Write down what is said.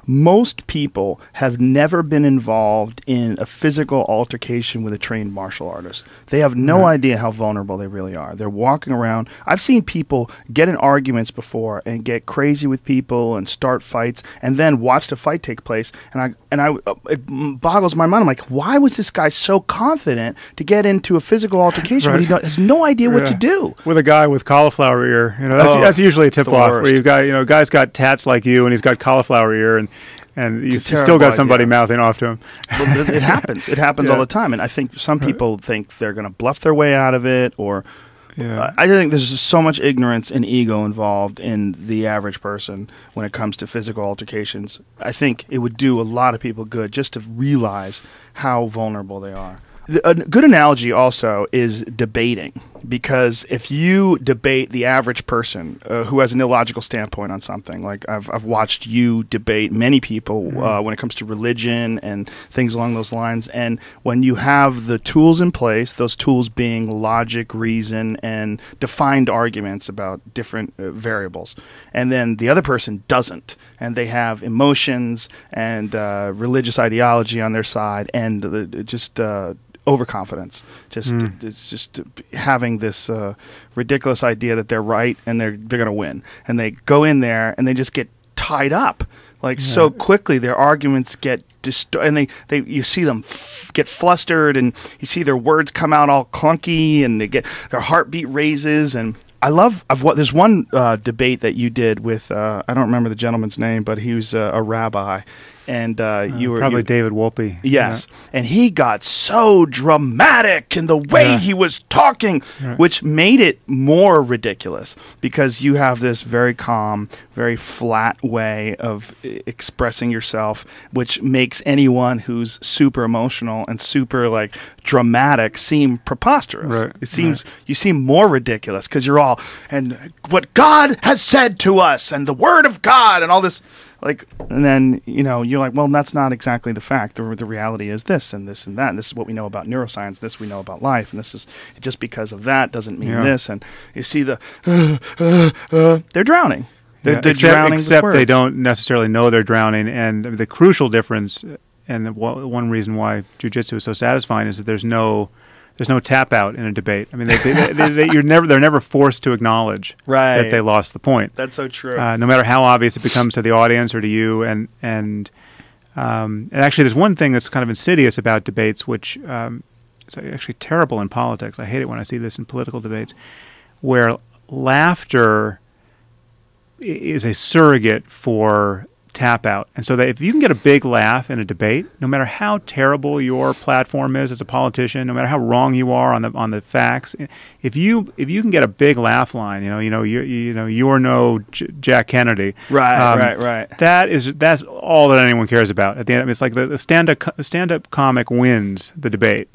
Most people have never been involved in a physical altercation with a trained martial artist. They have no idea how vulnerable they really are. They're walking around. I've seen people get in arguments before and get crazy with people and start fights and then watch the fight take place. And it boggles my mind. I'm like, why was this guy so confident to get into a physical altercation when he has no idea what to do? With a guy with cauliflower ear, that's usually a tip-off. Where you've got, guy's got tats like you and he's got cauliflower ear and you still got somebody mouthing off to him. Well, it happens. It happens all the time. And I think some people think they're going to bluff their way out of it, or I think there's just so much ignorance and ego involved in the average person when it comes to physical altercations. I think it would do a lot of people good just to realize how vulnerable they are. A good analogy also is debating, because if you debate the average person who has an illogical standpoint on something, like I've watched you debate many people when it comes to religion and things along those lines, and when you have the tools in place, those tools being logic, reason, and defined arguments about different variables, and then the other person doesn't, and they have emotions and religious ideology on their side, and just overconfidence. It's just having this ridiculous idea that they're right and they're going to win, and they go in there and they just get tied up so quickly. Their arguments get and you see them get flustered, and you see their words come out all clunky, and their heartbeat raises. And there's one debate that you did with I don't remember the gentleman's name, but he was a rabbi. And you were probably David Wolpe. Yes, and he got so dramatic in the way he was talking, which made it more ridiculous, because you have this very calm, very flat way of expressing yourself, which makes anyone who's super emotional and super dramatic seem preposterous. It seems you seem more ridiculous because you're all, and what God has said to us, and the Word of God, and all this. And then, you're like, well, that's not exactly the fact. The reality is this and this and that. And this is what we know about neuroscience. This we know about life. And this is just because of that doesn't mean this. And you see they're drowning. They're drowning. Except they don't necessarily know they're drowning. And the crucial difference, and one reason why jiu-jitsu is so satisfying, is that there's no tap out in a debate. I mean, they're never forced to acknowledge that they lost the point. That's so true. No matter how obvious it becomes to the audience or to you, and actually, there's one thing that's kind of insidious about debates, which is actually terrible in politics. I hate it when I see this in political debates, where laughter is a surrogate for tap out. And so that if you can get a big laugh in a debate, no matter how terrible your platform is as a politician, no matter how wrong you are on the facts, if you can get a big laugh line, you're no Jack Kennedy, right. That's all that anyone cares about at the end. It's like the stand-up comic wins the debate.